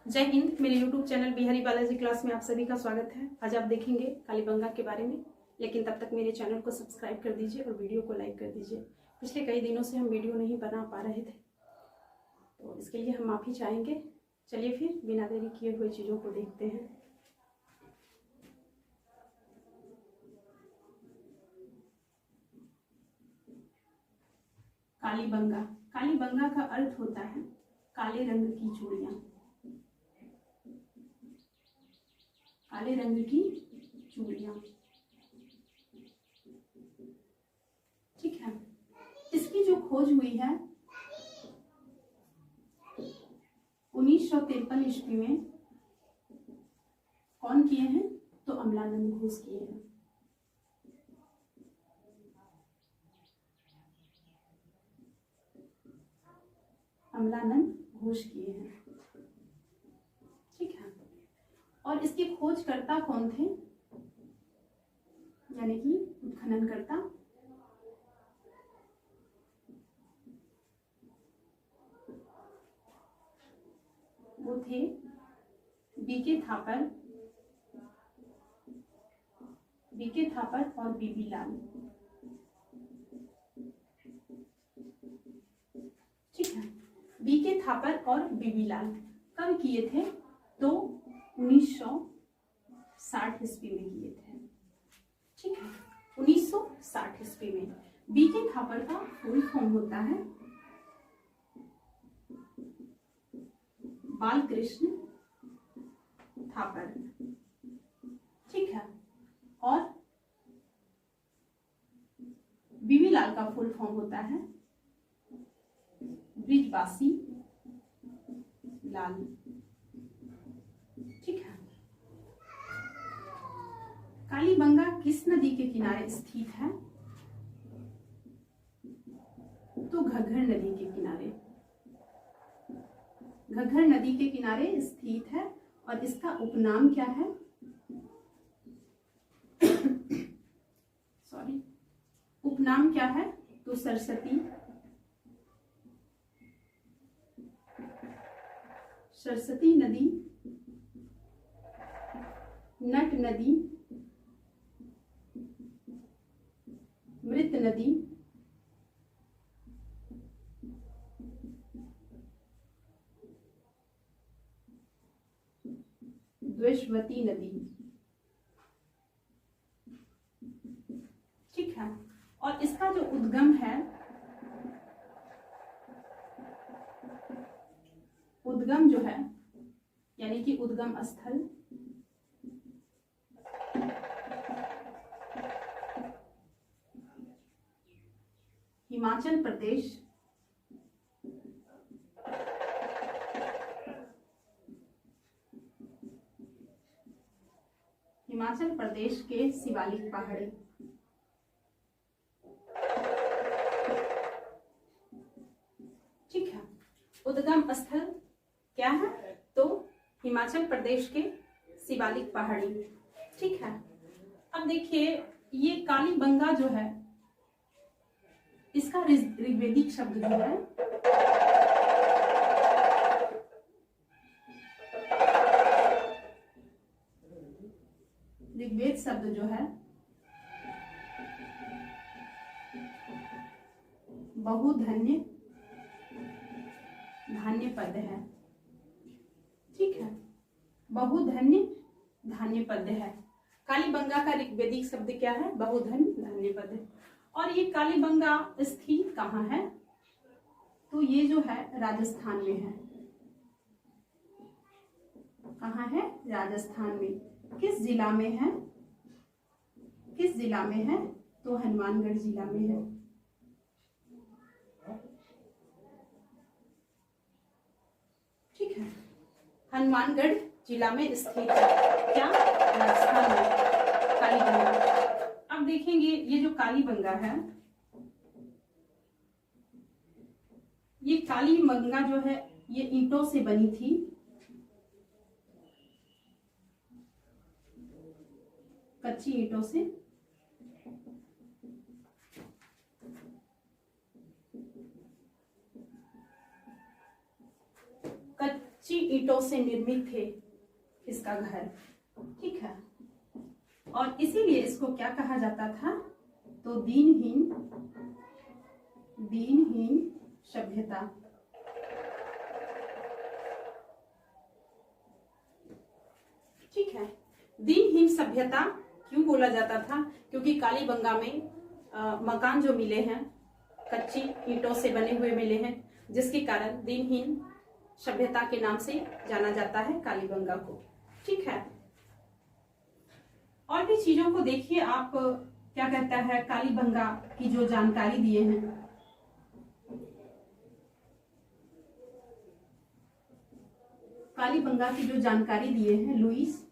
जय हिंद। मेरे YouTube channel Bihari Balaji class में आप सभी का स्वागत है। आज आप देखेंगे कालीबंगा के बारे में, लेकिन तब तक मेरे चैनल को सब्सक्राइब कर दीजिए और वीडियो को लाइक कर दीजिए। पिछले कई दिनों से हम वीडियो नहीं बना पा रहे थे, तो इसके लिए हम माफ़ी चाहेंगे। चलिए फिर बिना देरी किए हुए चीज़ों को देखते हैं। कालीबंगा। कालीबंगा का अर्थ होता है काले रंग की चूड़ियाँ। काले रंग की चूड़ियाँ, ठीक है। इसकी जो खोज हुई है 1953 ईस्वी में कौन किए हैं? तो अमलानंद घोष किए हैं। अमलानंद घोष किए हैं, ठीक है। और इसके खोजकर्ता कौन थे? यानी कि उत्खननकर्ता वो थे बीके थापर और बीबी लाल, ठीक है। बीके थापर और बीबी लाल कब किए थे? तो 1960 ईस्वी में किए थे, ठीक है। 1960 ईस्वी में। बीके थापर का फुल फॉर्म होता है बालकृष्ण थापर, ठीक है। और बीबी लाल का फुल फॉर्म होता है ब्रिजवासी लाल, ठीक है। कालीबंगा किस नदी के किनारे स्थित है? तो घग्गर नदी के किनारे। घग्गर नदी के किनारे स्थित है। और इसका उपनाम क्या है? सॉरी, उपनाम क्या है? तो सरस्वती नदी, नट नदी, मृत नदी, द्वेषवती नदी, ठीक है। और इसका जो उद्गम है, उद्गम जो है यानी कि उद्गम स्थल हिमाचल प्रदेश, हिमाचल प्रदेश के शिवालिक पहाड़ी, ठीक है। उद्गम स्थल क्या है? तो हिमाचल प्रदेश के शिवालिक पहाड़ी, ठीक है। अब देखिए, ये कालीबंगा जो है इसका ऋग्वेदिक शब्द जो है ऋग्वेद शब्द जो है बहुधन्य धान्य पद है, ठीक है। बहुधन्य धान्य पद है। कालीबंगा का ऋग्वेदिक शब्द क्या है? बहुधन्य धान्य पद। और ये कालीबंगा स्थित कहाँ है? तो ये जो है राजस्थान में है। कहाँ है? राजस्थान में। किस जिला में है? किस जिला में है? तो हनुमानगढ़ जिला में है, ठीक है। हनुमानगढ़ जिला में स्थित है। क्या? राजस्थान में कालीबंगा। अब देखेंगे ये जो कालीबंगा है, ये कालीबंगा जो है ये ईंटों से बनी थी, कच्ची ईंटों से। कच्ची ईंटों से निर्मित थे इसका घर, ठीक है। और इसीलिए इसको क्या कहा जाता था, तो दीनहीन सभ्यता। ठीक है, दीनहीन सभ्यता क्यों बोला जाता था, क्योंकि कालीबंगा में मकान जो मिले हैं कच्ची ईंटों से बने हुए मिले हैं, जिसके कारण दीनहीन सभ्यता के नाम से जाना जाता है कालीबंगा को, ठीक है। और भी चीजों को देखिए आप, क्या कहता है कालीबंगा की जो जानकारी दिए हैं, कालीबंगा की जो जानकारी दिए हैं लुईस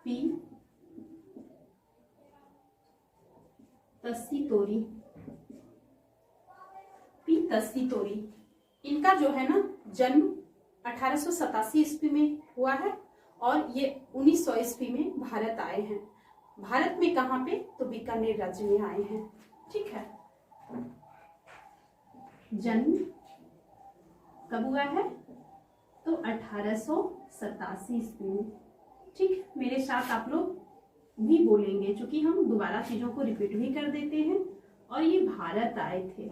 पी तस्सीतोरी, इनका जो है ना जन्म 1887 ईस्वी में हुआ है और ये 1900 ईस्वी में भारत आए हैं। भारत में कहाँ पे, तो बीकानेर राज्य में आए हैं, ठीक है। जन्म कब हुआ है, तो 1887 ईस्वी में, ठीक। मेरे साथ आप लोग भी बोलेंगे, क्योंकि हम दोबारा चीजों को रिपीट भी कर देते हैं। और ये भारत आए थे,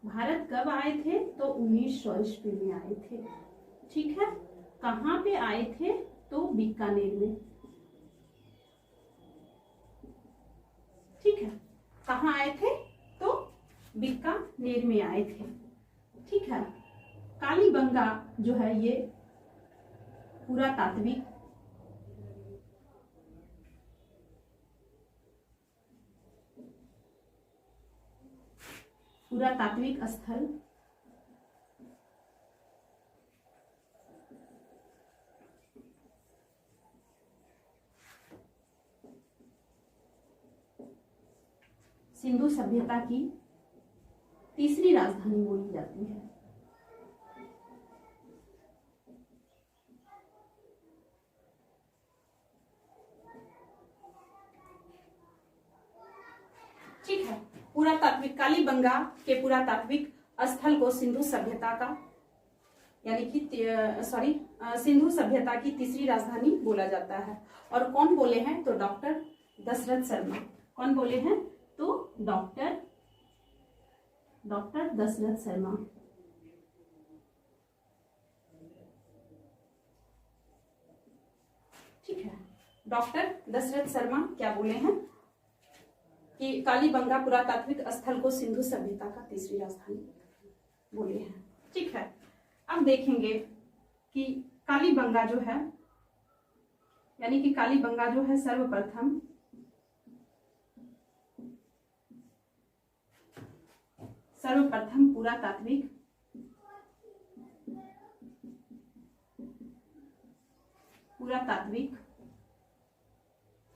भारत कब आए थे, तो 1900 ईस्वी में आए थे, ठीक है। कहाँ पे आए थे, तो बीकानेर में, ठीक है। कहाँ आए थे, तो बीकानेर में आए थे, ठीक है। कालीबंगा जो है ये पुरातात्विक स्थल सिंधु सभ्यता की तीसरी राजधानी बोली जाती है। ठीक है, पुरातात्विक कालीबंगा के पुरातात्विक स्थल को सिंधु सभ्यता का यानी कि सिंधु सभ्यता की तीसरी राजधानी बोला जाता है। और कौन बोले हैं, तो डॉक्टर दशरथ शर्मा। कौन बोले हैं, तो डॉक्टर दशरथ शर्मा, ठीक है। डॉक्टर दशरथ शर्मा क्या बोले हैं कि कालीबंगा पुरातात्विक स्थल को सिंधु सभ्यता का तीसरी राजधानी बोले हैं, ठीक है। अब देखेंगे कि कालीबंगा जो है, यानी कि कालीबंगा जो है सर्वप्रथम पुरातात्विक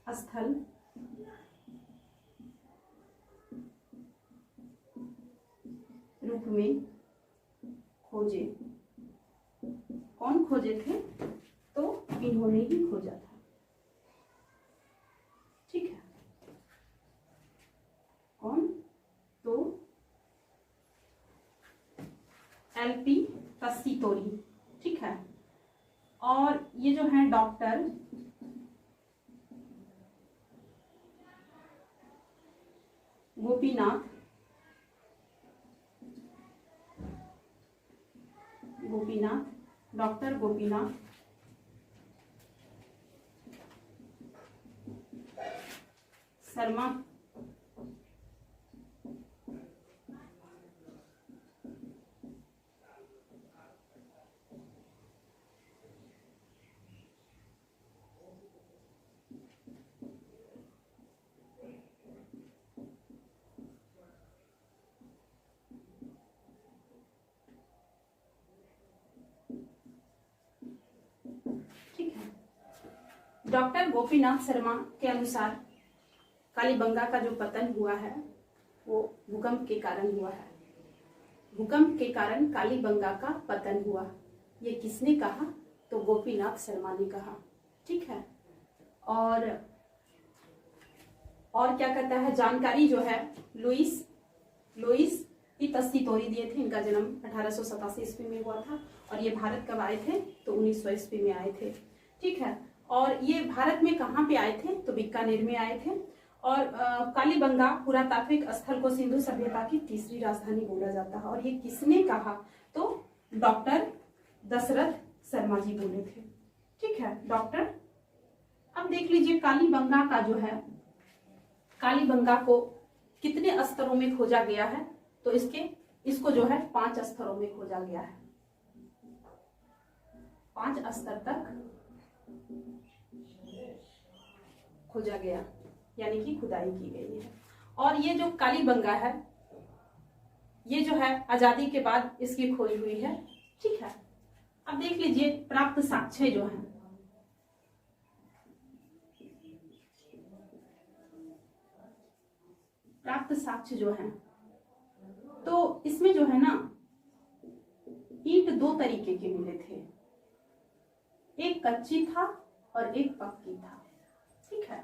स्थल रूप में खोजे। कौन खोजे थे, तो इन्होंने ही खोजा था, ठीक है। कौन, तो LP तस्सीतोरी, ठीक है। और ये जो है doctor Gopinath doctor Gopinath Sharma doctor Gopinath Sharma के अनुसार कालीबंगा का जो पतन हुआ है वो भूकंप के कारण हुआ है। भूकंप के कारण कालीबंगा का पतन हुआ। ये किसने कहा, तो गोपीनाथ शर्मा ने कहा, ठीक है। और क्या कहता है, जानकारी जो है लुईस लोइस ई तस्सी-तोरी दिए थे। इनका जन्म 1887 ईस्वी में हुआ था और ये भारत कब आए थे? तो 1900 ईस्वी में आए थे। ठीक है, और ये भारत में कहाँ पे आए थे? तो बीकानेर में आए थे। और कालीबंगा पुरातात्विक स्थल को सिंधु सभ्यता की तीसरी राजधानी बोला जाता है। और ये किसने कहा? तो डॉक्टर दशरथ शर्मा जी बोले थे। ठीक है डॉक्टर। अब देख लीजिए कालीबंगा का जो है, कालीबंगा को कितने स्तरों में खोजा गया है? तो इसको जो है 5 स्तरों में खोजा गया है। 5 स्तर तक खोजा गया, यानी कि खुदाई की गई है। और ये जो कालीबंगा है, ये जो है आजादी के बाद इसकी खोज हुई है। ठीक है, अब देख लीजिए प्राप्त साक्ष्य जो है, प्राप्त साक्ष्य जो है, तो इसमें जो है ना ईंट 2 तरीके के मिले थे, एक कच्ची था और एक पक्की था। ठीक है,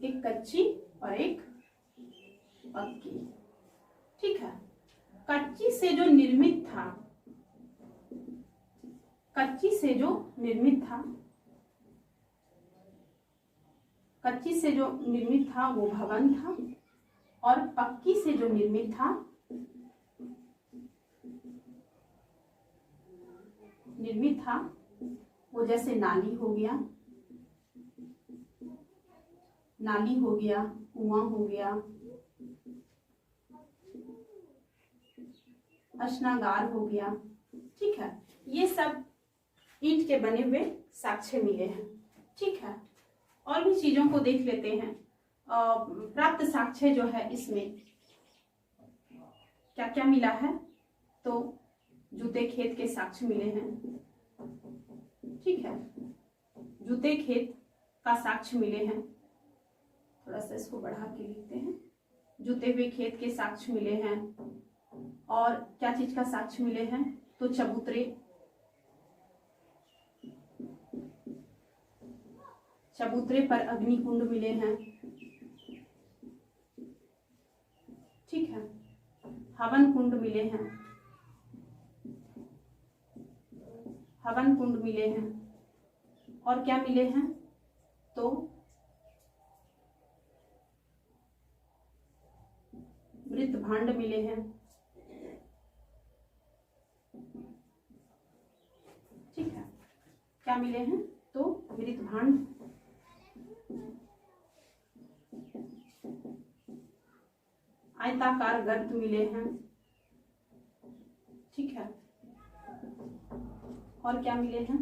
एक कच्ची और एक पक्की। ठीक है, कच्ची से जो निर्मित था, कच्ची से जो निर्मित था, कच्ची से जो निर्मित था वो भवन था। और पक्की से जो निर्मित था, वो जैसे नाली हो गया, नाली हो गया, कुआं हो गया, स्नागार हो गया। ठीक है, ये सब ईंट के बने हुए साक्ष्य मिले हैं। ठीक है, और भी चीजों को देख लेते हैं। प्राप्त साक्ष्य जो है इसमें क्या क्या मिला है? तो जूते खेत के साक्ष्य मिले हैं। ठीक है, जूते खेत का साक्ष्य मिले हैं। थोड़ा सा इसको बढ़ा के लिखते हैं। जूते हुए खेत के साक्ष्य मिले हैं। और क्या चीज का साक्ष्य मिले हैं? तो चबूतरे पर अग्निकुंड मिले हैं। ठीक है, हवन कुंड मिले हैं, हवन कुंड मिले हैं। और क्या मिले हैं? तो मृत भांड मिले हैं। ठीक है, क्या मिले हैं? तो मृत भांड, आयताकार गर्त मिले हैं। ठीक है, और क्या मिले हैं?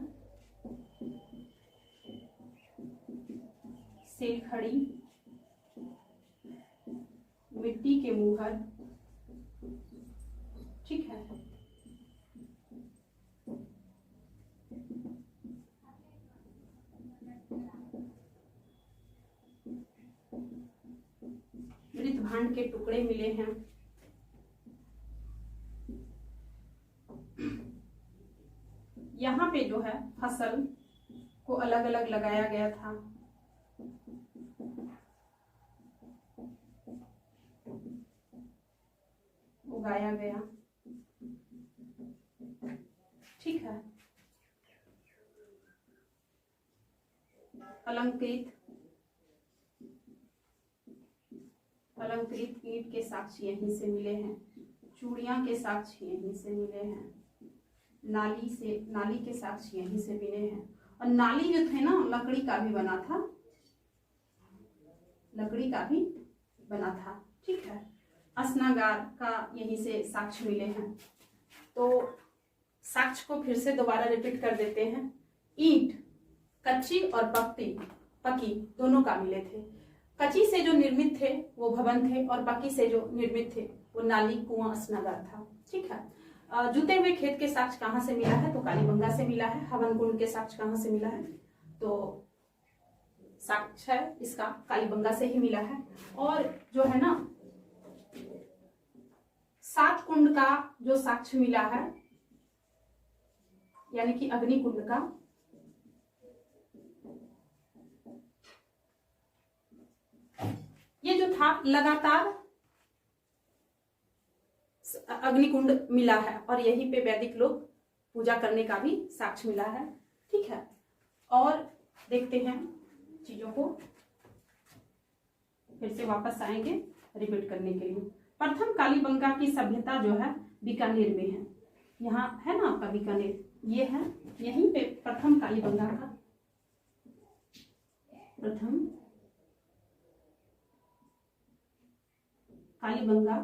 सेलखड़ी, मिट्टी के मुहर। ठीक है, मृत भांड के टुकड़े मिले हैं। यहाँ पे जो है फसल को अलग अलग लगाया गया था। उगाया गया। ठीक है, अलंकृत ईंट के साक्ष्य यहीं से मिले हैं। चूड़ियां के साक्ष्य यहीं से मिले हैं। नाली के साक्ष्य यहीं से मिले हैं। और नाली जो थे ना लकड़ी का भी बना था, लकड़ी का भी बना था। ठीक है, स्नागार का यहीं से साक्ष्य मिले हैं। तो साक्ष्य को फिर से दोबारा रिपीट कर देते हैं। ईंट कच्ची और पक्की दोनों का मिले थे। कच्ची से जो निर्मित थे वो भवन थे और पक्की से जो निर्मित थे वो नाली, कुआं, स्नागार था। ठीक है, जूते हुए खेत के साक्ष्य कहाँ से मिला है? तो कालीबंगा से मिला है। हवन कुंड के साक्ष्य कहाँ से मिला है? तो साक्ष्य है इसका कालीबंगा से ही मिला है। और जो है ना 7 कुंड का जो साक्ष्य मिला है, यानी कि अग्निकुंड का, तथा लगातार अग्निकुंड मिला है और यहीं पे वैदिक लोग पूजा करने का भी साक्ष्य मिला है। ठीक है, और देखते हैं चीजों को, फिर से वापस आएंगे रिपीट करने के लिए। प्रथम कालीबंगा की सभ्यता जो है बीकानेर में है। यहाँ है ना आपका बीकानेर, ये है, यहीं पे प्रथम कालीबंगा का प्रथम कालीबंगा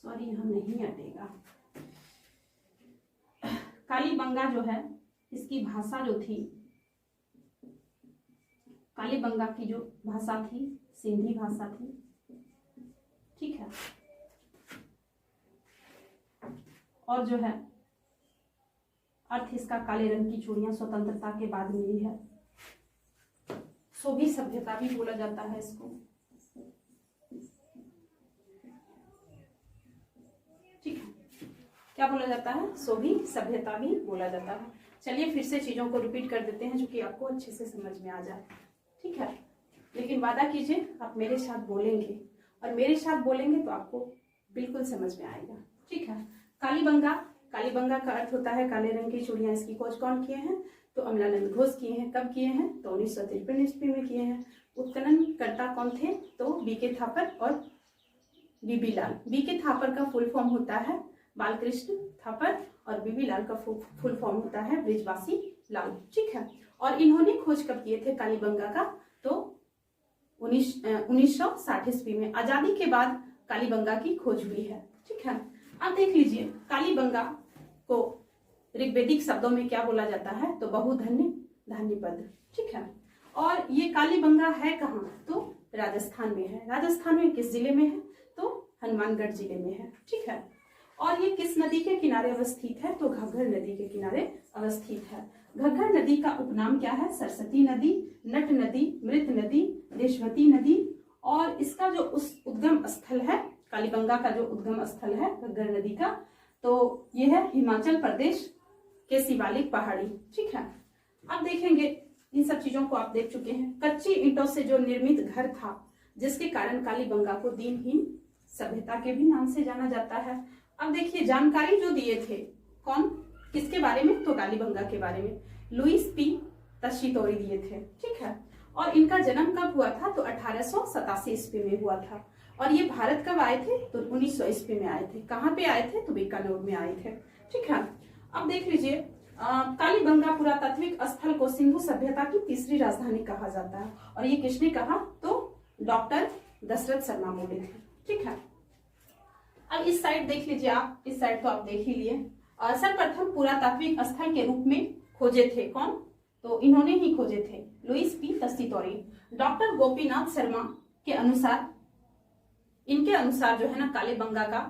सॉरी यहाँ नहीं हटेगा। कालीबंगा जो है इसकी भाषा जो थी, कालीबंगा की जो भाषा थी सिंधी भाषा थी। ठीक है, और जो है अर्थ इसका काले रंग की चूड़ियां स्वतंत्रता के बाद मिली है। सोभी सभ्यता भी बोला जाता है इसको। ठीक है, क्या बोला जाता है? सोभी सभ्यता भी बोला जाता है। चलिए फिर से चीजों को रिपीट कर देते हैं जो कि आपको अच्छे से समझ में आ जाए। ठीक है, लेकिन वादा कीजिए आप मेरे साथ बोलेंगे, और मेरे साथ बोलेंगे तो आपको बिल्कुल समझ में आएगा। ठीक है, कालीबंगा, कालीबंगा का अर्थ होता है काले रंग की चूड़ियां। इसकी खोज कौन किए हैं? तो अमलानंद घोष किए हैं। कब किए हैं? तो 1953 ईस्वी में किए हैं। उत्खनन कर्ता कौन थे? तो बीके थापर और बीबी लाल। बीके थापर का फुल फॉर्म होता है बालकृष्ण थापर, और बीबी लाल का फुल फॉर्म होता है ब्रिजवासी लाल। ठीक है, और इन्होंने खोज कब किए थे कालीबंगा का? तो 1960 ईस्वी में। आजादी के बाद कालीबंगा की खोज हुई है। ठीक है, अब देख लीजिए कालीबंगा को ऋग्वेदिक शब्दों में क्या बोला जाता है? तो बहुधन्य धान्य पद। ठीक है, और ये कालीबंगा है कहाँ? तो राजस्थान में है। राजस्थान में किस जिले में है? तो हनुमानगढ़ जिले में है। ठीक है, और ये किस नदी के किनारे अवस्थित है? तो घग्गर नदी के किनारे अवस्थित है। घग्गर नदी का उपनाम क्या है? सरस्वती नदी, नट नदी, मृत नदी, देशवती नदी। और इसका जो उस उद्गम स्थल है, कालीबंगा का जो उद्गम स्थल है घग्गर नदी का, तो ये है हिमाचल प्रदेश के शिवालिक पहाड़ी। ठीक है, अब देखेंगे इन सब चीजों को आप देख चुके हैं। कच्ची ईंटों से जो निर्मित घर था, जिसके कारण कालीबंगा को दीनहीन सभ्यता के भी नाम से जाना जाता है। अब देखिए जानकारी जो दिए थे कौन, किसके बारे में? तो कालीबंगा के बारे में लुईस पी तशीतोरी दिए थे। ठीक है, और इनका जन्म कब हुआ था? तो 1887 ईस्वी में हुआ था। और ये भारत कब आए थे? तो 1900 ईस्वी में आए थे। कहाँ पे आए थे? तो बीकानेर में आए थे। ठीक है, अब देख लीजिए कालीबंगा पुरातात्विक स्थल को सिंधु सभ्यता की तीसरी राजधानी कहा जाता है। और ये किसने कहा? तो डॉक्टर दशरथ शर्मा बोले थे। ठीक है, अब इस साइड देख लीजिए आप, इस साइड तो आप देख ही लिए। सर्वप्रथम पुरातात्विक स्थल के रूप में खोजे थे कौन? तो इन्होंने ही खोजे थे, Louis P Tessitori. Doctor Gopinath Sharma के अनुसार, इनके अनुसार जो है ना कालीबंगा का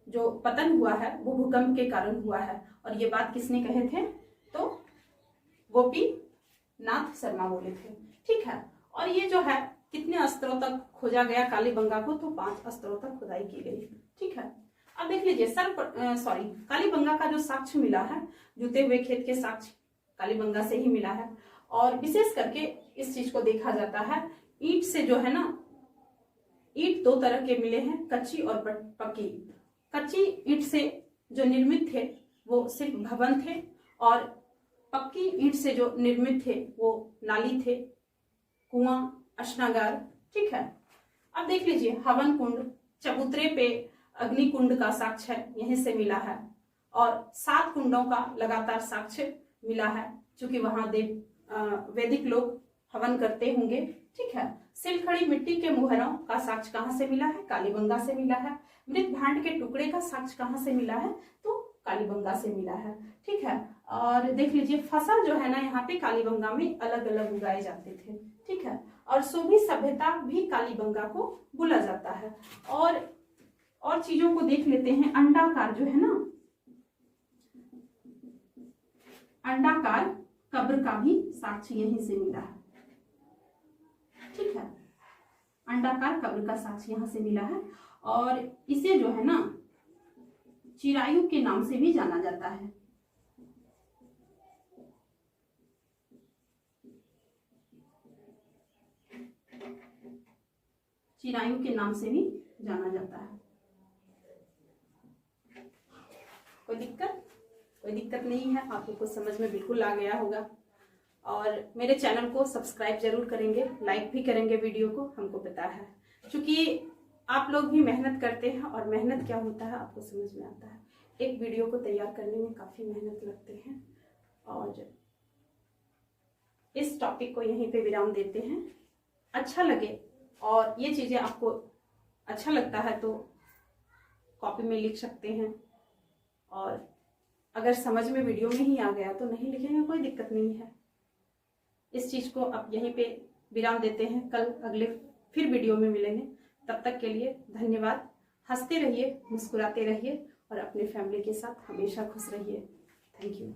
जो पतन हुआ है वो भूकंप के कारण हुआ है। और ये बात किसने कहे थे? तो गोपीनाथ शर्मा बोले थे। ठीक है, और ये जो है कितने स्तरों तक खोजा गया कालीबंगा को? तो 5 स्तरों तक खुदाई की गई। ठीक है, अब देख लीजिए कालीबंगा का जो साक्ष्य मिला है, जुते हुए खेत के साक्ष्य कालीबंगा से ही मिला है। और विशेष करके इस चीज को देखा जाता है, ईंट से जो है ना, ईंट 2 तरह के मिले हैं, कच्ची और पक्की। कच्ची ईंट से जो निर्मित थे वो सिर्फ भवन थे, और पक्की ईंट से जो निर्मित थे वो नाली थे, कुआं, स्नागार। ठीक है, अब देख लीजिए हवन कुंड, चबूतरे पे अग्निकुंड का साक्ष्य यहीं से मिला है। और 7 कुंडों का लगातार साक्ष्य मिला है, क्योंकि वहां वैदिक लोग हवन करते होंगे। ठीक है, सिलखड़ी मिट्टी के मुहरों का साक्ष्य कहाँ से मिला है? कालीबंगा से मिला है। मृत भांड के टुकड़े का साक्ष्य कहाँ से मिला है? तो कालीबंगा से मिला है। ठीक है, और देख लीजिए फसल जो है ना यहाँ पे कालीबंगा में अलग अलग उगाए जाते थे। ठीक है, और सोभी सभ्यता भी कालीबंगा को बोला जाता है। और चीजों को देख लेते हैं। अंडाकार जो है ना, अंडाकार कब्र का भी साक्ष्य यहीं से मिला है। ठीक है, अंडाकार कब्र का साक्ष्य यहां से मिला है। और इसे जो है ना चिरायु के नाम से भी जाना जाता है। चिरायु के नाम से भी जाना जाता है। कोई दिक्कत नहीं है, आप लोग को समझ में बिल्कुल आ गया होगा। और मेरे चैनल को सब्सक्राइब जरूर करेंगे, लाइक भी करेंगे वीडियो को, हमको पता है क्योंकि आप लोग भी मेहनत करते हैं और मेहनत क्या होता है आपको समझ में आता है। एक वीडियो को तैयार करने में काफ़ी मेहनत लगते हैं। और इस टॉपिक को यहीं पे विराम देते हैं। अच्छा लगे और ये चीज़ें आपको अच्छा लगता है तो कॉपी में लिख सकते हैं, और अगर समझ में वीडियो में ही आ गया तो नहीं लिखेंगे, कोई दिक्कत नहीं है। इस चीज़ को अब यहीं पे विराम देते हैं। कल अगले फिर वीडियो में मिलेंगे, तब तक के लिए धन्यवाद। हंसते रहिए, मुस्कुराते रहिए और अपने फैमिली के साथ हमेशा खुश रहिए। Thank you.